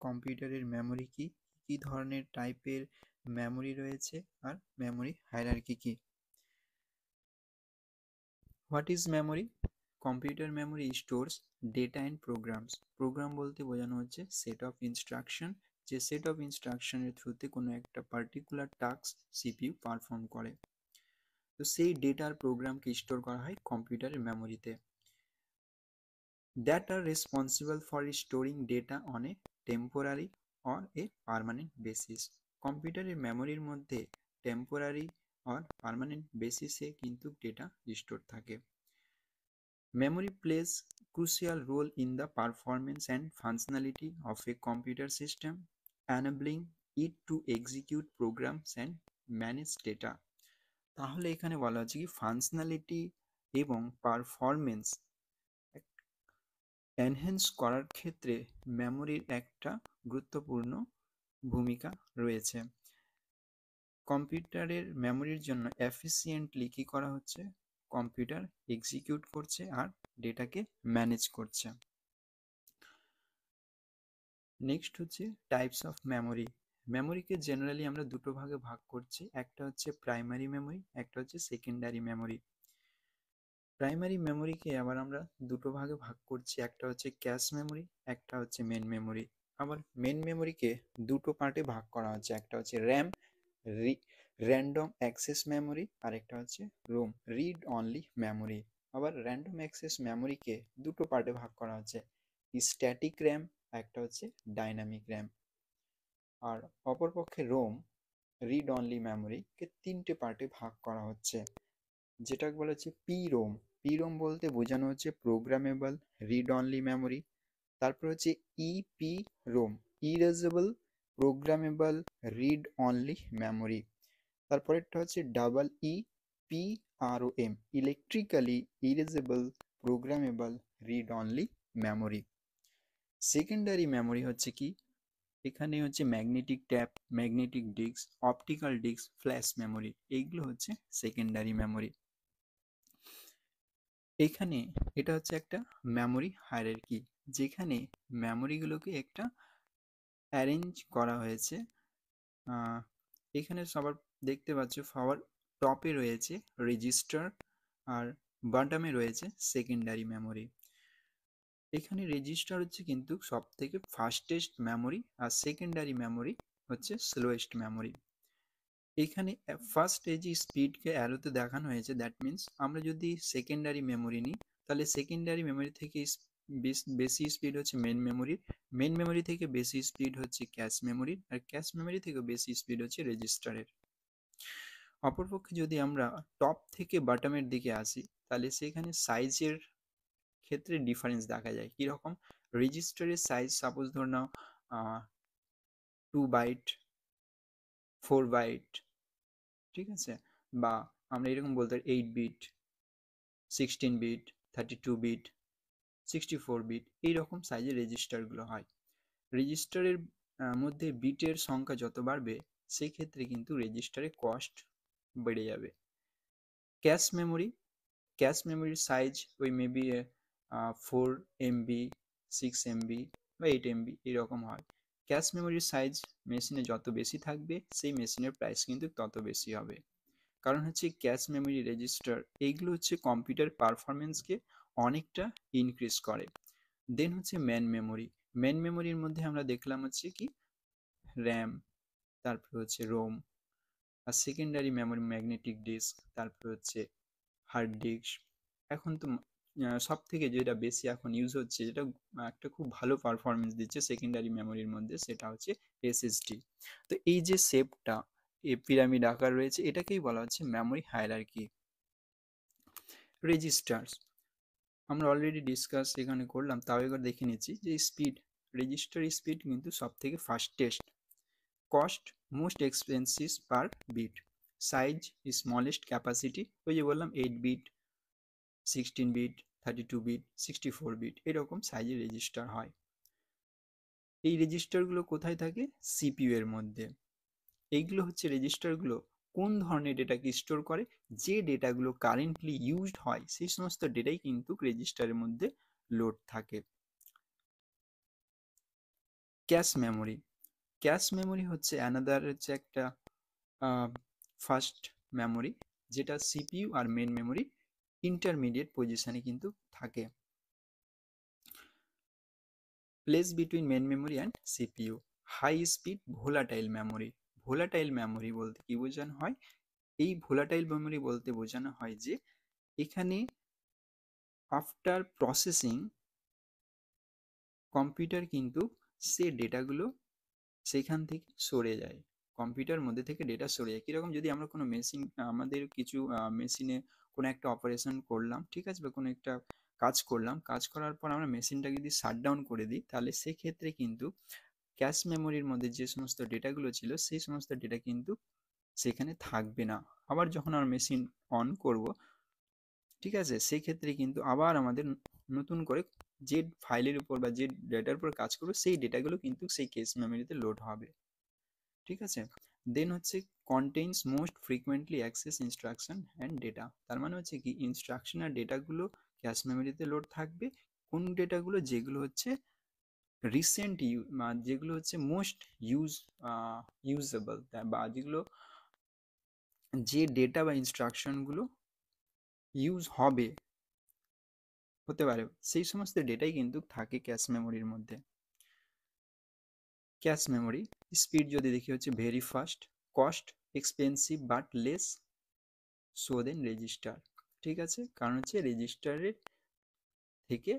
কম্পিউটারের মেমরি কি, কি ধরনের টাইপের মেমরি রয়েছে, আর মেমরি হায়ারার্কি কি। What is memory? Computer memory stores data and programs. Program বলতে বোঝানো হচ্ছে সেট অফ ইনস্ট্রাকশন, যে সেট অফ ইনস্ট্রাকশনের থ্রুতে কোনো একটা পার্টিকুলার টাস্ক সিপিইউ পারফর্ম করে। তো সেই ডেটা আর প্রোগ্রামকে স্টোর করা হয় কম্পিউটারের মেমোরিতে। that are responsible for storing data on a temporary or a permanent basis. কম্পিউটারের মেমোরির মধ্যে টেম্পোরারি or পার্মানেন্ট বেসিসে কিন্তু ডেটা স্টোর থাকে। Memory plays crucial role in the performance and functionality of a computer system, enabling it to execute programs and manage data. তাহলে এখানে বলা হচ্ছে কি ফাংশনালিটি এবং পারফরমেন্স এনহ্যান্স করার ক্ষেত্রে মেমোরির একটা গুরুত্বপূর্ণ ভূমিকা রয়েছে। কম্পিউটারের মেমোরির জন্য এফিসিয়েন্টলি কী করা হচ্ছে, কম্পিউটার এক্সিকিউট করছে আর ডেটাকে ম্যানেজ করছে। নেক্সট হচ্ছে টাইপস অফ মেমোরি। মেমোরিকে জেনারেলি আমরা দুটো ভাগে ভাগ করছি, একটা হচ্ছে প্রাইমারি মেমোরি, একটা হচ্ছে সেকেন্ডারি মেমোরি। প্রাইমারি মেমোরিকে আবার আমরা দুটো ভাগে ভাগ করছি, একটা হচ্ছে ক্যাশ মেমোরি, একটা হচ্ছে মেন মেমোরি। আবার মেন মেমোরিকে দুটো পার্টে ভাগ করা হচ্ছে, একটা হচ্ছে র্যাম, র্যান্ডম অ্যাক্সেস মেমোরি, আর একটা হচ্ছে রোম, রিড অনলি মেমোরি। আবার র্যান্ডম অ্যাক্সেস মেমোরিকে দুটো পার্টে ভাগ করা হচ্ছে, স্ট্যাটিক র্যাম, একটা হচ্ছে ডাইনামিক র্যাম। আর অপরপক্ষে রোম, রিড অনলি মেমোরিকে তিনটে পার্টে ভাগ করা হচ্ছে, যেটা বলা হচ্ছে পিরোম। পিরোম বলতে বোঝানো হচ্ছে প্রোগ্রামেবল রিড অনলি মেমোরি। তারপর হচ্ছে EPROM, erasable programmable read only memory. তারপরেরটা হচ্ছে double E P R O M, electrically erasable programmable read only memory. Secondary memory হচ্ছে কি, এখানে হচ্ছে magnetic tape, magnetic disk, optical disk, flash memory, এইগুলো হচ্ছে সেকেন্ডারি মেমোরি। এখানে এটা হচ্ছে একটা মেমোরি হায়ারার্কি, যেখানে মেমোরিগুলোকে একটা অ্যারেঞ্জ করা হয়েছে। এখানে সবার দেখতে পাচ্ছ সবার টপে রয়েছে রেজিস্টার আর বটমে রয়েছে সেকেন্ডারি মেমোরি। এখানে রেজিস্টার হচ্ছে কিন্তু সব থেকে ফাস্টেস্ট মেমোরি, আর সেকেন্ডারি মেমোরি হচ্ছে স্লোয়েস্ট মেমোরি। এখানে ফার্স্ট এই যে স্পিডকে অ্যারোতে দেখানো হয়েছে, দ্যাট মিন্স আমরা যদি সেকেন্ডারি মেমোরি নিই, তাহলে সেকেন্ডারি মেমোরি থেকে বেশি স্পিড হচ্ছে মেন মেমোরির, মেন মেমোরি থেকে বেশি স্পিড হচ্ছে ক্যাশ মেমোরির, আর ক্যাশ মেমোরি থেকে বেশি স্পিড হচ্ছে রেজিস্টারের। অপরপক্ষে যদি আমরা টপ থেকে বটমের দিকে আসি, তাহলে সেখানে সাইজের ক্ষেত্রে ডিফারেন্স দেখা যায়। কীরকম? রেজিস্টারের সাইজ সাপোজ ধরে নাও 2 বাইট, 4 বাইট, ঠিক আছে, বা আমরা এরকম বলতে পারি 8 বিট, 16 বিট, 32 বিট, 64 বিট, এইরকম সাইজের রেজিস্টারগুলো হয়। রেজিস্টারের মধ্যে বিটের সংখ্যা যত বাড়বে, সেই ক্ষেত্রে কিন্তু রেজিস্টারের কস্ট বেড়ে যাবে। ক্যাশ মেমোরি, ক্যাশ মেমোরির সাইজ ওই মেবি 4 এমবি, 6 এমবি বা 8 এমবি এরকম হয়। ক্যাশ মেমোরির সাইজ মেশিনে যত বেশি থাকবে, সেই মেশিনের প্রাইস কিন্তু তত বেশি হবে। কারণ হচ্ছে ক্যাশ মেমোরি, রেজিস্টার, এইগুলো হচ্ছে কম্পিউটার পারফরমেন্সকে অনেকটা ইনক্রিজ করে। দেন হচ্ছে মেন মেমোরি। মেন মেমোরির মধ্যে আমরা দেখলাম হচ্ছে কি র্যাম, তারপর হচ্ছে রোম, আর সেকেন্ডারি মেমোরি ম্যাগনেটিক ডিস্ক, তারপর হচ্ছে হার্ড ডিস্ক। এখন তো সব থেকে যেটা বেশি এখন ইউজ হচ্ছে, যেটা একটা খুব ভালো পারফরমেন্স দিচ্ছে সেকেন্ডারি মেমোরির মধ্যে, সেটা হচ্ছে এসএসডি। তো এই যে শেপটা এই পিরামিড আকার রয়েছে, এটাকেই বলা হচ্ছে মেমোরি হায়ারার্কি। রেজিস্টার্স আমরা অলরেডি ডিসকাস এখানে করলাম, তাও এবার দেখে নিচ্ছি যে স্পিড, রেজিস্টার স্পিড কিন্তু সব থেকে ফাস্টেস্ট, কস্ট মোস্ট এক্সপেন্সিভ পার বিট, সাইজ স্মলেস্ট, ক্যাপাসিটি ওই যে বললাম 8 বিট, 16 বিট, 32 বিট, 64 বিট, এরকম সাইজের রেজিস্টার হয়। এই রেজিস্টারগুলো কোথায় থাকে? সিপিইউ এর মধ্যে। এইগুলো হচ্ছে রেজিস্টারগুলো কোন ধরনের ডেটাকে স্টোর করে, যে ডেটাগুলো কারেন্টলি ইউজড হয় সেই সমস্ত ডেটাই কিন্তু রেজিস্টারের মধ্যে লোড থাকে। Cache memory. ক্যাশ মেমোরি হচ্ছে অ্যানাদার হচ্ছে একটা ফার্স্ট মেমোরি, যেটা সিপিইউ আর মেন মেমোরি ইন্টারমিডিয়েট পজিশনে কিন্তু থাকে, place between main memory and CPU. High speed volatile memory. Volatile memory বলতে কি বোঝানো হয়? এই ভোলাটাইল মেমোরি বলতে বোঝানো হয় যে এখানে আফটার প্রসেসিং কম্পিউটার কিন্তু সে ডেটাগুলো সেখান থেকে সরে যায়, কম্পিউটার মধ্যে থেকে ডেটা সরে যায়। কীরকম, যদি আমরা কোনো মেশিন, আমাদের কিছু মেশিনে কোনো একটা অপারেশন করলাম, ঠিক আছে, বা কোনো একটা কাজ করলাম, কাজ করার পর আমরা মেশিনটাকে যদি শাটডাউন করে দিই, তাহলে সেক্ষেত্রে কিন্তু ক্যাশ মেমোরির মধ্যে যে সমস্ত ডেটাগুলো ছিল সেই সমস্ত ডেটা কিন্তু সেখানে থাকবে না। আবার যখন আমরা মেশিন অন করব, ঠিক আছে, সেই ক্ষেত্রে কিন্তু আবার আমাদের নতুন করে যে ফাইলের উপর বা যে ডেটার উপর কাজ করবো সেই ডেটাগুলো কিন্তু সেই ক্যাশ মেমোরিতে লোড হবে, ঠিক আছে। দেন হচ্ছে contains most frequently access instruction and data. তার মানে হচ্ছে কি, ইনস্ট্রাকশন আর ডেটাগুলো ক্যাশ মেমোরিতে লোড থাকবে। কোন ডেটাগুলো? যেগুলো হচ্ছে রিসেন্ট যেগুলো হচ্ছে মোস্ট ইউজেবল, বা যেগুলো, যে ডেটা বা ইনস্ট্রাকশনগুলো ইউজ হতে পারে, সেই সমস্ত ডেটাই কিন্তু থাকে ক্যাশ মেমোরির মধ্যে। ক্যাশ মেমোরি স্পিড যদি দেখি হচ্ছে very fast, cost expensive but less so than register, ঠিক আছে। কারণ হচ্ছে রেজিস্টারের থেকে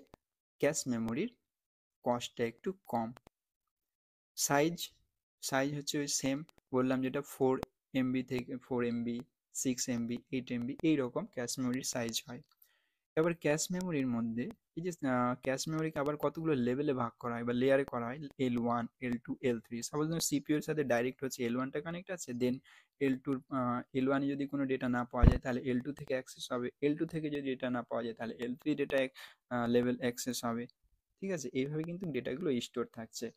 ক্যাশ মেমোরির কস্টটা একটু কম। সাইজ, সাইজ হচ্ছে ওই সেম বললাম, যেটা 4 MB থেকে 4 MB, 6 MB, 8 MB এইরকম ক্যাশ মেমোরির সাইজ হয়। এবার ক্যাশ মেমোরির মধ্যে এই যে ক্যাশ মেমোরিকে আবার কতগুলো লেভেলে ভাগ করা হয় বা লেয়ারে করা হয়, L1, L2, L3। Suppose CPU এর সাথে ডাইরেক্ট হচ্ছে L1টা কানেক্ট আছে, দেন L2, L1 এ যদি কোনো ডেটা না পাওয়া যায় তাহলে L2 থেকে অ্যাক্সেস হবে, L2 থেকে যদি ডেটা না পাওয়া যায় তাহলে L3 ডেটা লেভেল অ্যাক্সেস হবে, ঠিক আছে। এইভাবে কিন্তু ডেটাগুলো স্টোর থাকছে।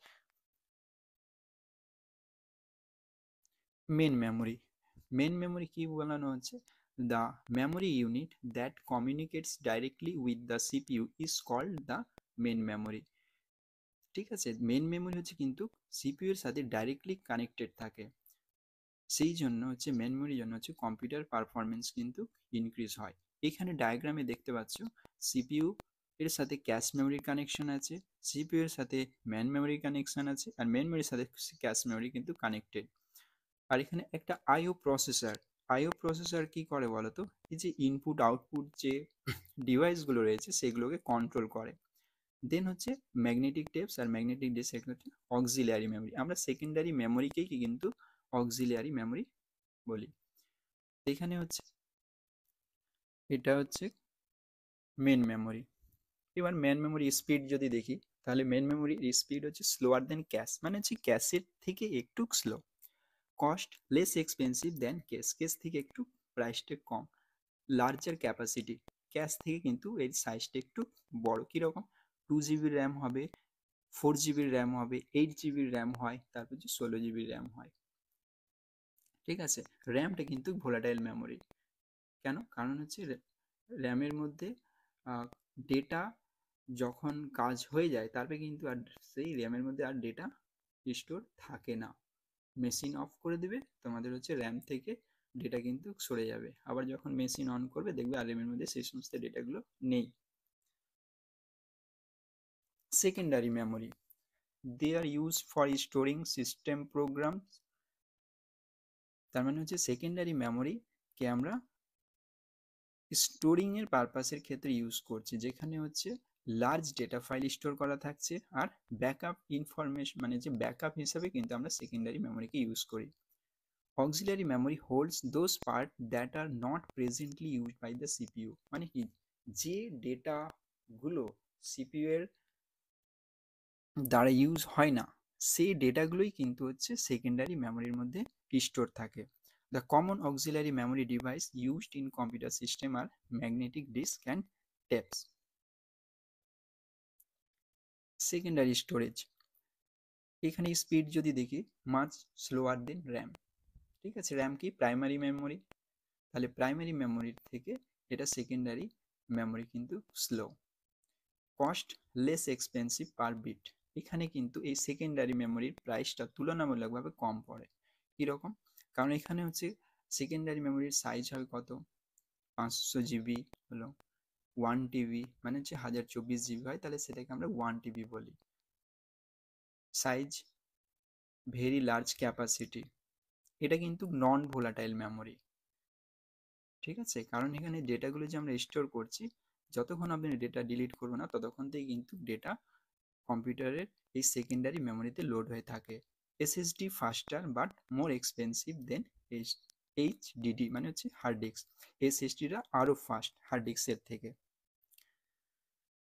Main memory. মেন মেমোরি কি বলানো হচ্ছে? The memory unit that communicates directly with the CPU is called the main memory, ঠিক আছে। মেন মেমোরি হচ্ছে কিন্তু সিপিইউ এর সাথে ডাইরেক্টলি কানেক্টেড থাকে, সেই জন্য হচ্ছে মেন মেমোরির জন্য হচ্ছে কম্পিউটার পারফরমেন্স কিন্তু ইনক্রিজ হয়। এখানে ডায়াগ্রামে দেখতে পাচ্ছ সিপিইউ এর সাথে ক্যাশ মেমোরির কানেকশন আছে, সিপিইউ এর সাথে মেন মেমোরির কানেকশন আছে, আর মেন মেমোরির সাথে ক্যাশ মেমোরি কিন্তু কানেক্টেড। আর এখানে একটা আইও প্রসেসর। আইও প্রসেসর কি করে বলতো? এই যে ইনপুট আউটপুট যে ডিভাইসগুলো রয়েছে সেগুলোকে কন্ট্রোল করে। দেন হচ্ছে ম্যাগনেটিক টেপস, আর ম্যাগনেটিক ডিস্ক হচ্ছে অক্সিলিয়ারি মেমোরি। আমরা সেকেন্ডারি মেমোরিকেই কিন্তু অক্সিলিয়ারি মেমোরি বলি। এখানে হচ্ছে এটা হচ্ছে মেন মেমোরি। এবার মেন মেমোরি স্পিড যদি দেখি, তাহলে মেন মেমোরির স্পিড হচ্ছে স্লোয়ার দেন ক্যাশ, মানে হচ্ছে ক্যাশের থেকে একটু স্লো। কস্ট লেস এক্সপেন্সিভ দেন ক্যাশ, ক্যাশ থেকে একটু প্রাইসটা কম। লার্জার ক্যাপাসিটি, ক্যাশ থেকে কিন্তু এর সাইজটা একটু বড়। কীরকম? 2 GB র্যাম হবে, 4 GB র্যাম হবে, 8 GB র্যাম হয়, তারপর হচ্ছে 16 GB র্যাম হয়, ঠিক আছে। র্যামটা কিন্তু ভোলাটাইল মেমোরি। কেন? কারণ হচ্ছে র্যামের মধ্যে ডেটা যখন কাজ হয়ে যায় তারপরে কিন্তু আর সেই র্যামের মধ্যে আর ডেটা স্টোর থাকে না। মেশিন অফ করে দেবে, তোমাদের হচ্ছে র্যাম থেকে ডেটা কিন্তু সরে যাবে, আবার যখন মেশিন অন করবে দেখবে আর র্যামের মধ্যে সেই সমস্ত ডেটাগুলো নেই। Secondary memory, they are use for storing system program. তার মানে হচ্ছে সেকেন্ডারি মেমোরিকে আমরা স্টোরিং এর পারপাসের ক্ষেত্রে ইউজ করছি, যেখানে হচ্ছে লার্জ ডেটা ফাইল স্টোর করা থাকছে, আর ব্যাকআপ ইনফরমেশন, মানে যে ব্যাকআপ হিসাবে কিন্তু আমরা সেকেন্ডারি মেমোরিকে ইউজ করি। Auxiliary memory holds those part that are not presently used by the CPU, মানে কি, যে ডেটাগুলো সিপিইউ এর দ্বারা ইউজ হয় না সেই ডেটাগুলোই কিন্তু হচ্ছে সেকেন্ডারি মেমোরির মধ্যে স্টোর থাকে। The common auxiliary memory device used in computer system are magnetic disk and tapes. Secondary storage, এখানে স্পিড যদি দেখি মাচ স্লোয়ার দেন র্যাম, ঠিক আছে। র্যাম কি? প্রাইমারি মেমোরি, তাহলে প্রাইমারি মেমোরির থেকে এটা সেকেন্ডারি মেমোরি কিন্তু স্লো। কস্ট লেস এক্সপেন্সিভ পার বিট, এখানে কিন্তু এই সেকেন্ডারি মেমোরির প্রাইসটা তুলনামূলকভাবে কম পড়ে। কীরকম? কারণ এখানে হচ্ছে সেকেন্ডারি মেমোরির সাইজ হয় কত, 500 জিবি হলো 1 টিবি, মানে হচ্ছে 1024 জিবি হয়, তাহলে সেটাকে আমরা 1 টিবি বলি। সাইজ, ভেরি লার্জ ক্যাপাসিটি, এটা কিন্তু নন ভোলাটাইল মেমোরি। ঠিক আছে, কারণ এখানে ডেটাগুলো যে আমরা স্টোর করছি, যতক্ষণ আপনি ডেটা ডিলিট করবেন না ততক্ষণ থেকে কিন্তু ডেটা কম্পিউটারের এই সেকেন্ডারি মেমোরিতে লোড হয়ে থাকে। SSD faster but more expensive than HDD, মানে হচ্ছে হার্ড ডিস্ক। এসএসডিটা আরও ফাস্ট হার্ড ডিস্কের থেকে।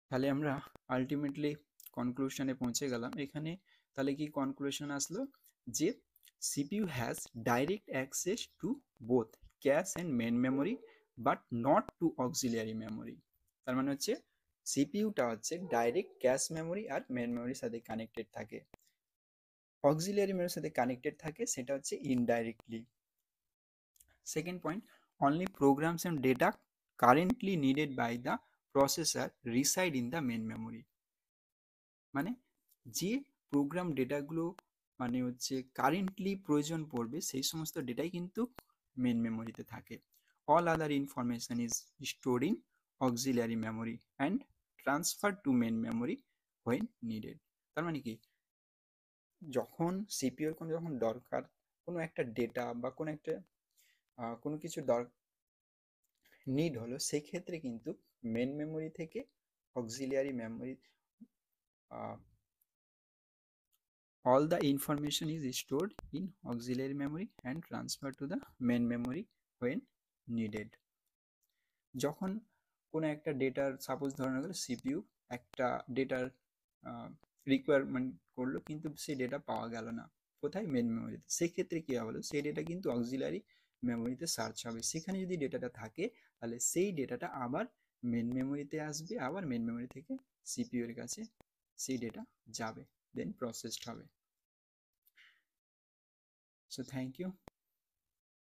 তাহলে আমরা আলটিমেটলি কনক্লুশনে পৌঁছে গেলাম এখানে। তাহলে কি কনক্লুশন আসলো, যে CPU has direct access to both cache and main memory but not to auxiliary memory. তার মানে হচ্ছে সিপিইউটা হচ্ছে ডাইরেক্ট ক্যাশ মেমোরি আর মেন মেমোরির সাথে কানেক্টেড থাকে, অক্সিলিয়ারি মেমোরির সাথে কানেক্টেড থাকে সেটা হচ্ছে indirectly. Second point, only programs and data currently needed by the processor reside in the main memory. মানে যে প্রোগ্রাম ডেটাগুলো মানে হচ্ছে কারেন্টলি প্রয়োজন পড়বে সেই সমস্ত ডেটাই কিন্তু মেন মেমোরিতে থাকে। All other information is store in auxiliary memory and transfer to main memory when needed. তার মানে কি, যখন সিপিইউর কোনো যখন দরকার কোনো একটা ডেটা বা কোনো একটা কোনো কিছু নিড হলো, সেই ক্ষেত্রে কিন্তু মেন মেমোরি থেকে auxiliary memory all the information is stored in auxiliary memory and transferred to the main memory when needed. যখন কোনো একটা ডেটার সাপোজ ধরে গেল সিপিইউ একটা ডেটার রিকোয়ারমেন্ট করলো কিন্তু সেই ডেটা পাওয়া গেল না, কোথায়, মেন মেমোরিতে, সেক্ষেত্রে কী হলো, সেই ডেটা কিন্তু অক্সিলারি মেমোরিতে সার্চ হবে, সেখানে যদি ডেটাটা থাকে তাহলে সেই ডেটাটা আবার মেন মেমোরিতে আসবে, আবার মেন মেমোরি থেকে সিপিইউ এর কাছে সেই ডেটা যাবে, দেন প্রসেসড হবে। So thank you.